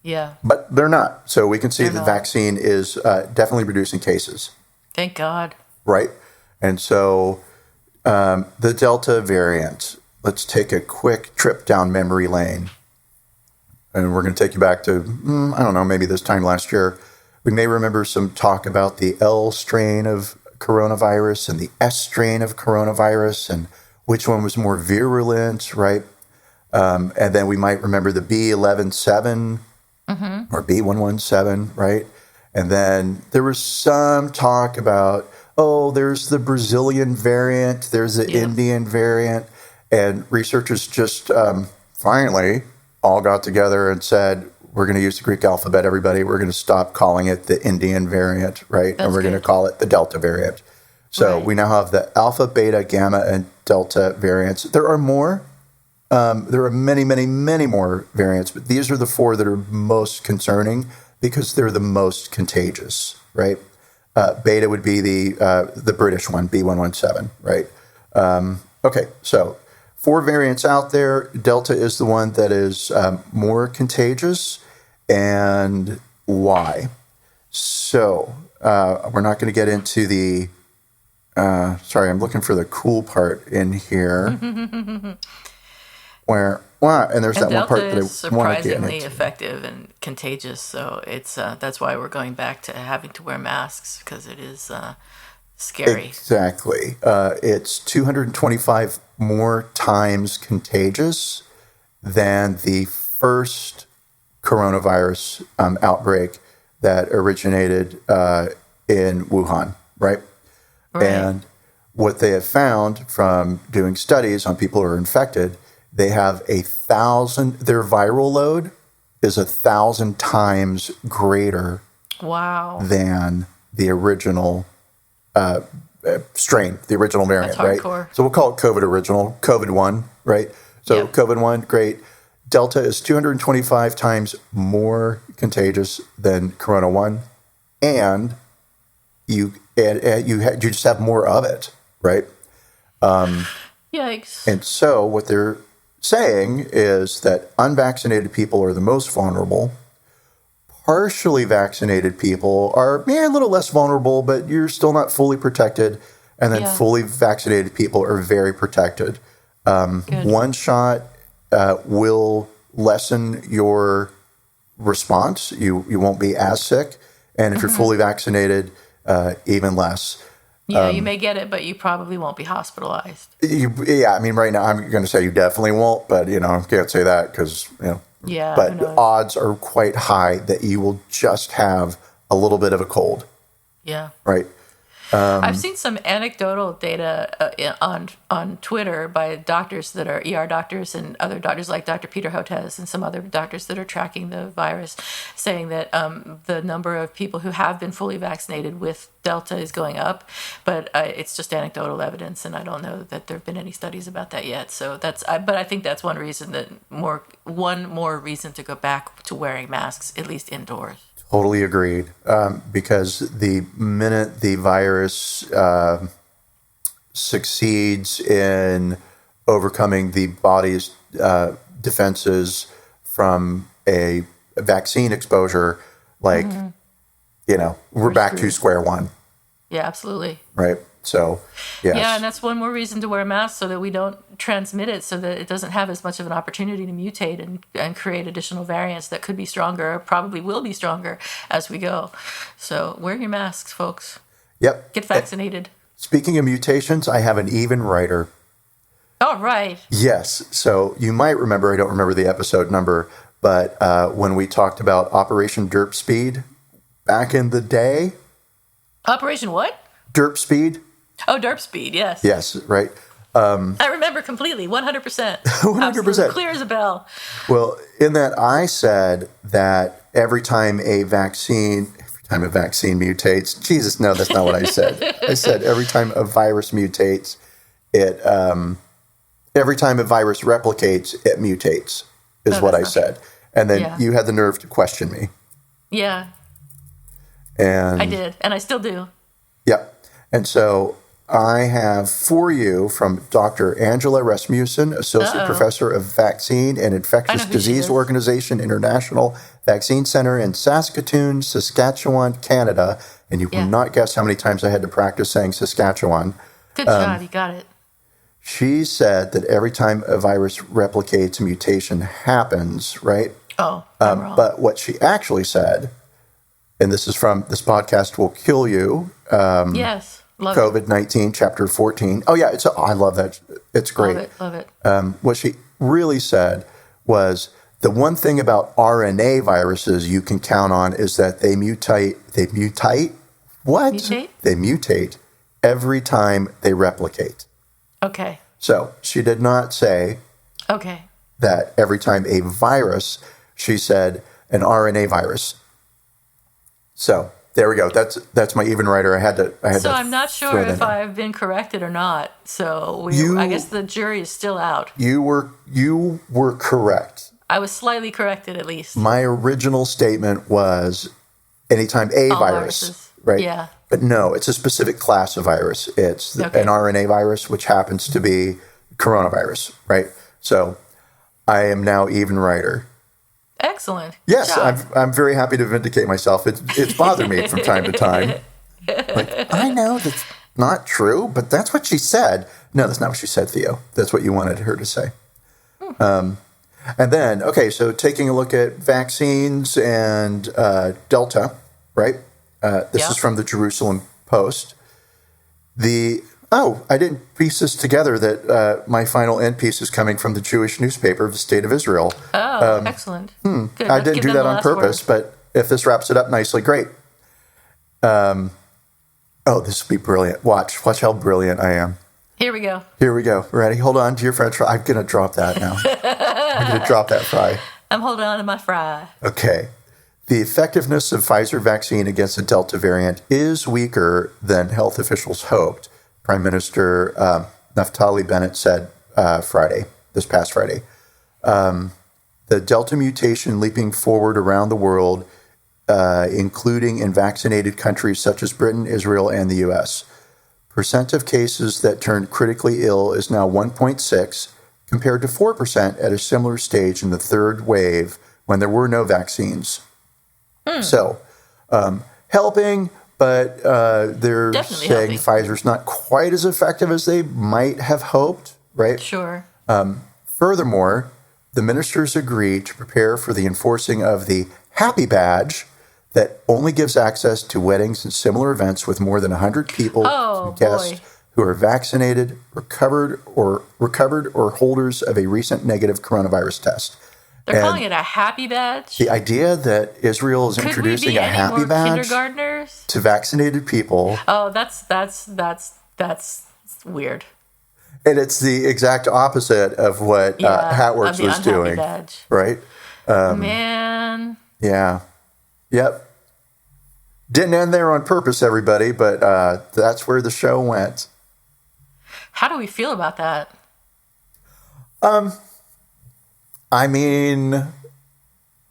Yeah. But they're not. So we can see They're the not. vaccine is definitely reducing cases, Thank God. right? And so the Delta variant, let's take a quick trip down memory lane. And we're going to take you back to, I don't know, maybe this time last year. We may remember some talk about the L strain of coronavirus and the S strain of coronavirus and which one was more virulent, right? And then we might remember the B.11.7 or B.117, right? And then there was some talk about, oh, there's the Brazilian variant, there's the Indian variant. And researchers just finally all got together and said, we're going to use the Greek alphabet, everybody. We're going to stop calling it the Indian variant, right? And we're going to call it the Delta variant. So we now have the alpha, beta, gamma, and Delta variants. There are more. There are many, many, many more variants, but these are the four that are most concerning because they're the most contagious, right? Beta would be the British one, B.117, right? Okay, so 4 variants out there. Delta is the one that is more contagious, and why? So we're not going to get into the. Sorry, I'm looking for the cool part in here. And there's that one part that I want to get into. Delta is surprisingly effective and contagious, so it's that's why we're going back to having to wear masks because it is scary. Exactly. It's 225 more times contagious than the first coronavirus outbreak that originated in Wuhan, right? And what they have found from doing studies on people who are infected, they have 1,000, their viral load is 1,000 times greater than the original strain, the original variant, right? So we'll call it COVID original, COVID 1, right? So COVID 1, great. Delta is 225 times more contagious than Corona 1, and you just have more of it, right? Yikes. And so what they're saying is that unvaccinated people are the most vulnerable. Partially vaccinated people are a little less vulnerable, but you're still not fully protected. And then fully vaccinated people are very protected. One shot will lessen your response. You won't be as sick. And if you're fully vaccinated, even less. Yeah, you may get it, but you probably won't be hospitalized. I mean, right now I'm going to say you definitely won't, but, I can't say that because, Yeah, but the odds are quite high that you will just have a little bit of a cold. Yeah. Right. I've seen some anecdotal data on Twitter by doctors that are ER doctors and other doctors like Dr. Peter Hotez and some other doctors that are tracking the virus, saying that the number of people who have been fully vaccinated with Delta is going up, but it's just anecdotal evidence, and I don't know that there have been any studies about that yet. So but I think that's one more reason to go back to wearing masks, at least indoors. Totally agreed. Because the minute the virus succeeds in overcoming the body's defenses from a vaccine exposure, we're back to square one. Yeah, absolutely. Right. So, yes. Yeah, and that's one more reason to wear masks so that we don't transmit it, so that it doesn't have as much of an opportunity to mutate and create additional variants that could be stronger, or probably will be stronger as we go. So wear your masks, folks. Yep. Get vaccinated. Speaking of mutations, I have an even writer. All right. Yes. So you might remember, I don't remember the episode number, but when we talked about Operation Derp Speed back in the day. Operation what? Derp Speed. Oh, Derp Speed, yes. Yes, right. I remember completely, 100%. 100%. Clear as a bell. Well, in that I said that every time a vaccine mutates, Jesus, no, that's not what I said. I said every time a virus mutates, every time a virus replicates, it mutates, is what I said. And then you had the nerve to question me. Yeah. And I did, and I still do. Yep. And so I have for you from Dr. Angela Rasmussen, Associate Professor of Vaccine and Infectious Disease Organization, International Vaccine Center in Saskatoon, Saskatchewan, Canada. And you will not guess how many times I had to practice saying Saskatchewan. Good job. You got it. She said that every time a virus replicates, a mutation happens, right? Oh, I'm wrong. But what she actually said, and this is from This Podcast Will Kill You. Yes. Love COVID-19, chapter 14. Oh, yeah. I love that. It's great. Love it. What she really said was the one thing about RNA viruses you can count on is that they mutate. They mutate? What? Mutate? They mutate every time they replicate. Okay. So she did not say that every time a virus, she said an RNA virus. So there we go. That's my even writer. I had to. So I'm not sure if I've been corrected or not. So I guess the jury is still out. You were correct. I was slightly corrected at least. My original statement was anytime All virus, viruses. right? Yeah. But no, it's a specific class of virus. It's an RNA virus, which happens to be coronavirus, right? So I am now even writer. Excellent. Yes, I'm very happy to vindicate myself. It's bothered me from time to time. Like, I know that's not true, but that's what she said. No, that's not what she said, Theo. That's what you wanted her to say. And then, so taking a look at vaccines and Delta, right? This is from the Jerusalem Post. I didn't piece this together that my final end piece is coming from the Jewish newspaper of the State of Israel. Oh, excellent. Good. I didn't do that on purpose, but if this wraps it up nicely, great. This will be brilliant. Watch how brilliant I am. Here we go. Ready? Hold on to your French fry. I'm going to drop that now. I'm going to drop that fry. I'm holding on to my fry. Okay. The effectiveness of Pfizer vaccine against the Delta variant is weaker than health officials hoped, Prime Minister Naftali Bennett said this past Friday. The Delta mutation leaping forward around the world, including in vaccinated countries such as Britain, Israel, and the U.S. Percent of cases that turned critically ill is now 1.6, compared to 4% at a similar stage in the third wave when there were no vaccines. So, helping, but they're definitely saying helping. Pfizer's not quite as effective as they might have hoped, right? Sure. Furthermore, the ministers agreed to prepare for the enforcing of the Happy Badge that only gives access to weddings and similar events with more than 100 people and guests who are vaccinated, recovered, or holders of a recent negative coronavirus test. They're calling it a Happy Badge? The idea that Israel is introducing a Happy Badge kindergartners? to vaccinated people. Oh, that's weird. And it's the exact opposite of what hatWRKS was doing. Badge. Right? Man. Yeah. Yep. Didn't end there on purpose, everybody, but that's where the show went. How do we feel about that? I mean,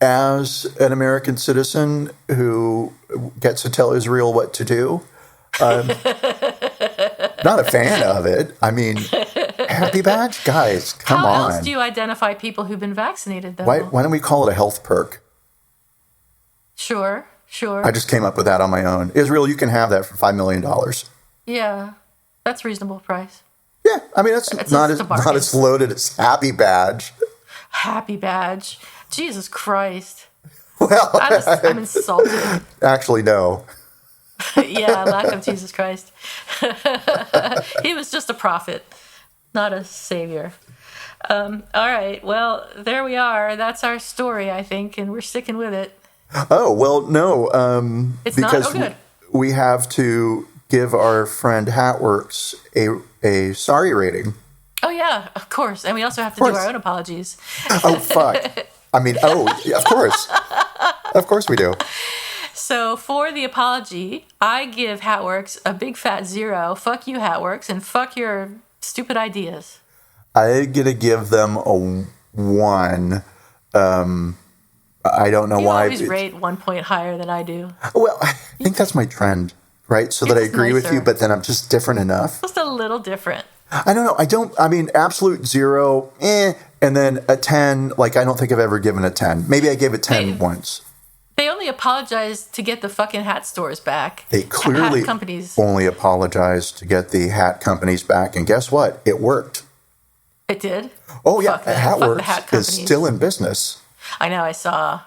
as an American citizen who gets to tell Israel what to do, not a fan of it. I mean, Happy Badge? Guys, come on. How else do you identify people who've been vaccinated, though? Why don't we call it a health perk? Sure. I just came up with that on my own. Israel, you can have that for $5 million. Yeah, that's a reasonable price. Yeah, I mean, that's not as loaded as Happy Badge. Happy Badge. Jesus Christ. Well, I'm insulted. Actually, no. Yeah, lack of Jesus Christ. He was just a prophet, not a savior. All right, well, there we are. That's our story, I think, and we're sticking with it. Oh, well, no. It's because not? Oh, good. We have to give our friend hatWRKS a sorry rating. Oh, yeah, of course. And we also have to do our own apologies. Oh, fuck. I mean, yeah, of course. Of course we do. So for the apology, I give hatWRKS a big fat 0. Fuck you, hatWRKS, and fuck your stupid ideas. I'm going to give them a 1. I don't know why. You always rate 1 point higher than I do. Well, I think that's my trend, right? So that I agree with you, but then I'm just different enough. Just a little different. I don't know. I mean, absolute 0, and then a 10. Like, I don't think I've ever given a 10. Maybe I gave a 10 once. They only apologized to get the fucking hat stores back. They clearly hat companies. Only apologized to get the hat companies back. And guess what? It worked. It did? Oh, yeah. hatWRKS is still in business. I know. I saw.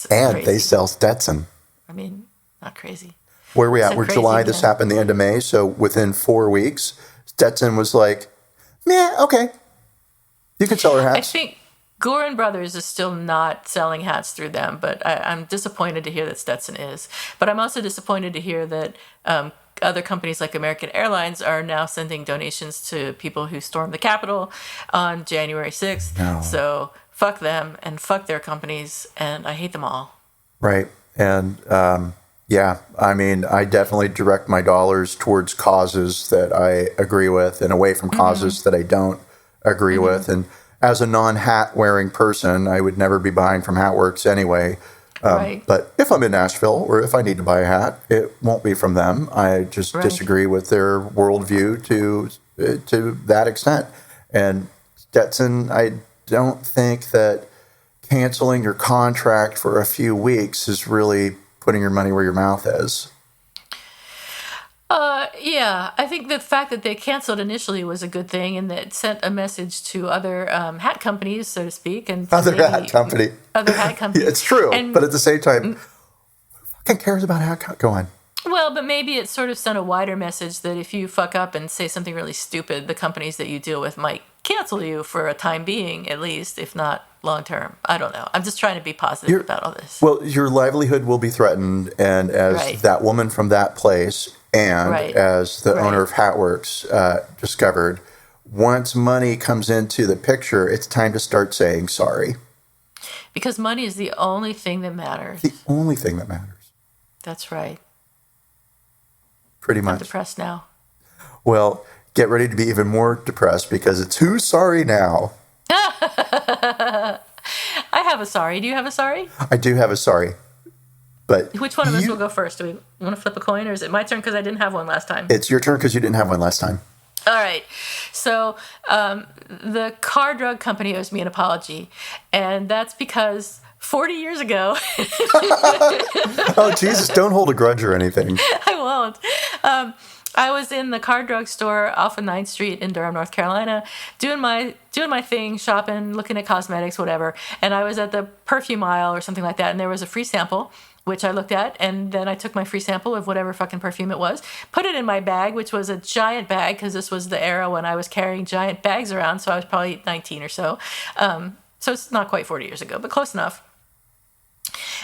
And crazy. They sell Stetson. I mean, not crazy. Where are we at? We're July. This happened the end of May. So within 4 weeks, Stetson was like, meh, okay. You can sell our hats. I think Gorin Brothers is still not selling hats through them, but I'm disappointed to hear that Stetson is. But I'm also disappointed to hear that other companies like American Airlines are now sending donations to people who stormed the Capitol on January 6th. No. So fuck them and fuck their companies, and I hate them all. Right. And yeah, I mean, I definitely direct my dollars towards causes that I agree with and away from causes that I don't agree with. And as a non-hat wearing person, I would never be buying from hatWRKS anyway. Right. But if I'm in Nashville or if I need to buy a hat, it won't be from them. I just disagree with their worldview to that extent. And Stetson, I don't think that canceling your contract for a few weeks is really putting your money where your mouth is. Yeah, I think the fact that they canceled initially was a good thing, and that sent a message to other hat companies, so to speak, and other hat companies. Yeah, it's true, but at the same time, who fucking cares about hat? Go on. Well, but maybe it sort of sent a wider message that if you fuck up and say something really stupid, the companies that you deal with might cancel you for a time being, at least, if not long term. I don't know. I'm just trying to be positive about all this. Well, your livelihood will be threatened, and as that woman from that place, and as the owner of hatWRKS discovered, once money comes into the picture, it's time to start saying sorry. Because money is the only thing that matters. The only thing that matters. That's right. Pretty much. I'm depressed now. Well, get ready to be even more depressed because it's who's sorry now. I have a sorry. Do you have a sorry? I do have a sorry. But which one of us will go first? Do we want to flip a coin, or is it my turn because I didn't have one last time? It's your turn because you didn't have one last time. All right. So the car drug company owes me an apology, and that's because 40 years ago... Oh, Jesus, don't hold a grudge or anything. I won't. I was in the car drug store off of 9th Street in Durham, North Carolina, doing my thing, shopping, looking at cosmetics, whatever. And I was at the perfume aisle or something like that, and there was a free sample, which I looked at, and then I took my free sample of whatever fucking perfume it was, put it in my bag, which was a giant bag, because this was the era when I was carrying giant bags around, so I was probably 19 or so. So it's not quite 40 years ago, but close enough.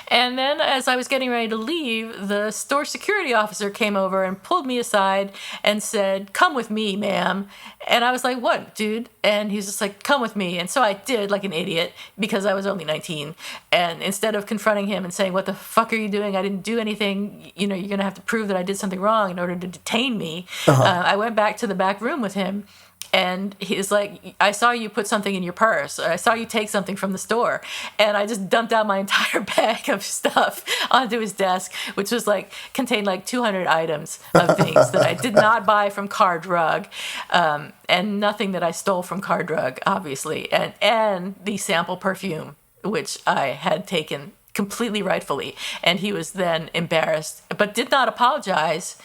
And then as I was getting ready to leave, the store security officer came over and pulled me aside and said, "Come with me, ma'am." And I was like, "What, dude?" And he was just like, "Come with me." And so I did, like an idiot, because I was only 19. And instead of confronting him and saying, "What the fuck are you doing? I didn't do anything. You know, you're going to have to prove that I did something wrong in order to detain me." I went back to the back room with him. And he's like, "I saw you put something in your purse. I saw you take something from the store." And I just dumped out my entire bag of stuff onto his desk, which was contained 200 items of things that I did not buy from Car Drug, and nothing that I stole from Car Drug, obviously, and the sample perfume, which I had taken completely rightfully. And he was then embarrassed, but did not apologize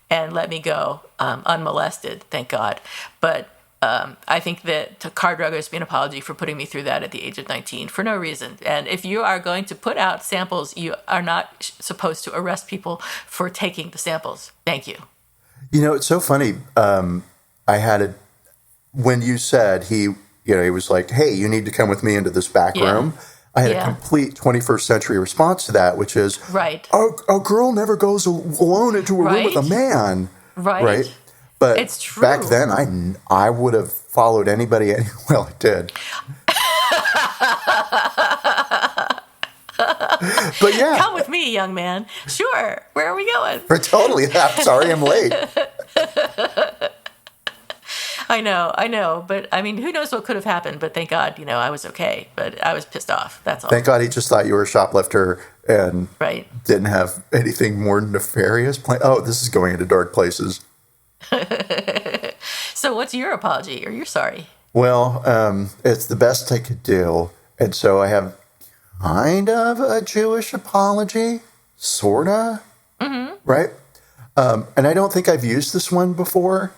and let me go unmolested, thank God. But I think that Car Drug owes me an apology for putting me through that at the age of 19 for no reason. And if you are going to put out samples, you are not supposed to arrest people for taking the samples. Thank you. You know, it's so funny. When you said he was like, "Hey, you need to come with me into this back room." I had a complete 21st century response to that, which is, a girl never goes alone into a room with a man. Right. But it's true. Back then, I would have followed anybody. Well, I did. But yeah. Come with me, young man. Sure. Where are we going? Totally. I'm sorry I'm late. I know. But, I mean, who knows what could have happened. But thank God, I was okay. But I was pissed off. That's all. Thank God he just thought you were a shoplifter and didn't have anything more nefarious planned. Oh, this is going into dark places. So what's your apology or you're sorry? Well, it's the best I could do. And so I have kind of a Jewish apology, sort of, right? And I don't think I've used this one before.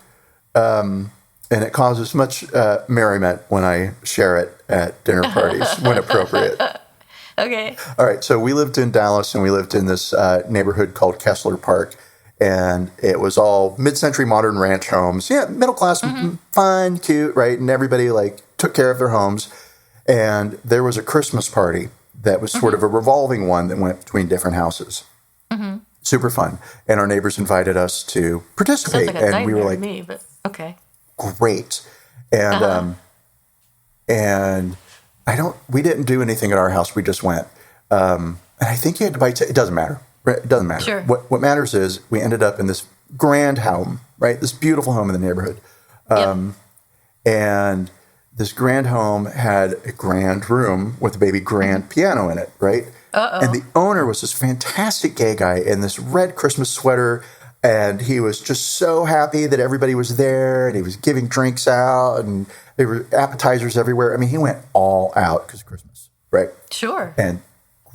And it causes much merriment when I share it at dinner parties when appropriate. Okay. All right. So we lived in Dallas, and we lived in this neighborhood called Kessler Park. And it was all mid-century modern ranch homes. Yeah, middle class, fun, cute, right? And everybody took care of their homes. And there was a Christmas party that was sort of a revolving one that went between different houses. Super fun. And our neighbors invited us to participate. Sounds like a and we were like, to me, but okay. Great. And and we didn't do anything at our house. We just went. And I think you had to buy it doesn't matter. It doesn't matter. Sure. What matters is we ended up in this grand home, right? This beautiful home in the neighborhood. And this grand home had a grand room with a baby grand piano in it, right? And the owner was this fantastic gay guy in this red Christmas sweater. And he was just so happy that everybody was there. And he was giving drinks out. And there were appetizers everywhere. I mean, he went all out because of Christmas, right? Sure. And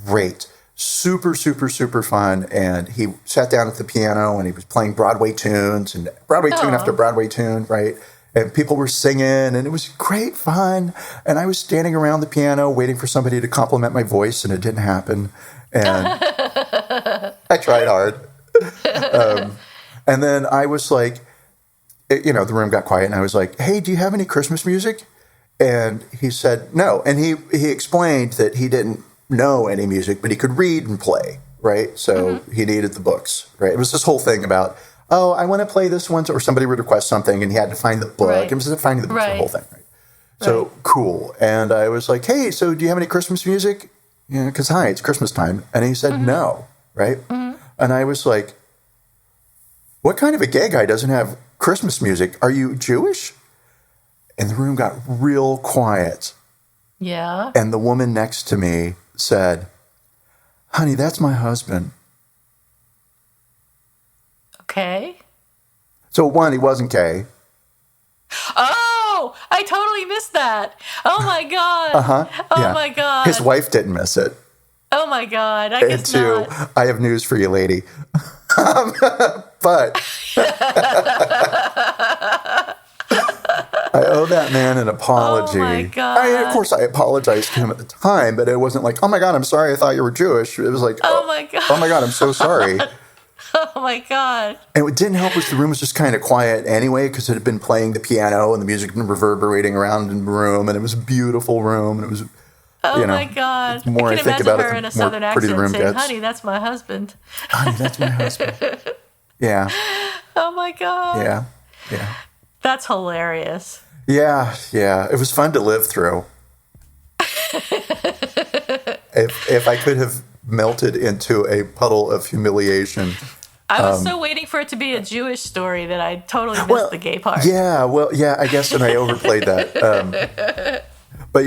great. Super, super, super fun. And he sat down at the piano and he was playing Broadway tunes and Broadway tune after Broadway tune, right? And people were singing and it was great fun. And I was standing around the piano waiting for somebody to compliment my voice and it didn't happen. And I tried hard. And then I was like, the room got quiet and I was like, hey, do you have any Christmas music? And he said, no. And he explained that he didn't know any music, but he could read and play, right? So he needed the books, right? It was this whole thing about, I want to play this one, or somebody would request something, and he had to find the book. Right. It was finding the book, the whole thing, right? So cool. And I was like, hey, so do you have any Christmas music? Because it's Christmas time. And he said no, right? And I was like, what kind of a gay guy doesn't have Christmas music? Are you Jewish? And the room got real quiet. Yeah. And the woman next to me said, honey, that's my husband. Okay. So one, he wasn't gay. Oh, I totally missed that. Oh my God. Oh my God. His wife didn't miss it. Oh my God. I guess not. And two, I have news for you, lady. But I owe that man an apology. Oh my God. Of course, I apologized to him at the time, but it wasn't like, oh my God, I'm sorry, I thought you were Jewish. It was like, oh my God. Oh my God, I'm so sorry. Oh my God. And what didn't help was the room was just kind of quiet anyway, because it had been playing the piano and the music had been reverberating around in the room, and it was a beautiful room, and it was, my God. The more I think about it, her in a the more southern pretty the room accent saying, gets. honey, that's my husband. Honey, that's my husband. Yeah. Oh my God. Yeah. That's hilarious. Yeah. It was fun to live through. If I could have melted into a puddle of humiliation. I was so waiting for it to be a Jewish story that I totally missed the gay part. Yeah, I guess, and I overplayed that. But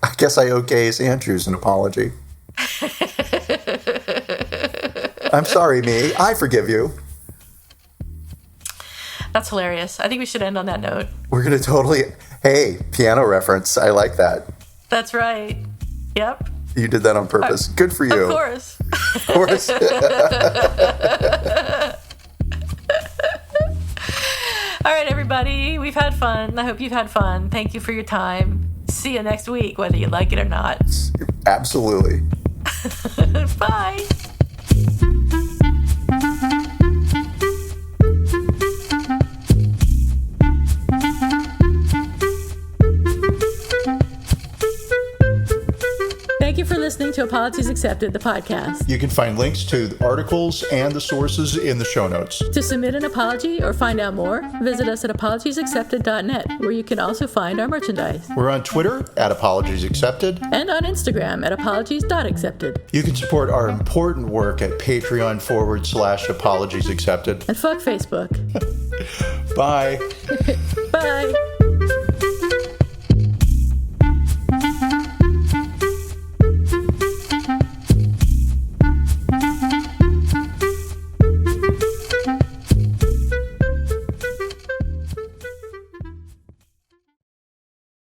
I guess I owe gays and Jews an apology. I'm sorry, me. I forgive you. That's hilarious. I think we should end on that note. We're going to hey, piano reference. I like that. That's right. Yep. You did that on purpose. Good for you. Of course. Of course. All right, everybody. We've had fun. I hope you've had fun. Thank you for your time. See you next week, whether you like it or not. Absolutely. Bye. Thank you for listening listening to Apologies Accepted, the podcast. You can find links to the articles and the sources in the show notes. To submit an apology or find out more, visit us at apologiesaccepted.net, where you can also find our merchandise. We're on Twitter at Apologies Accepted. And on Instagram at apologies.accepted. You can support our important work at Patreon.com/Apologies Accepted. And fuck Facebook. Bye. Bye.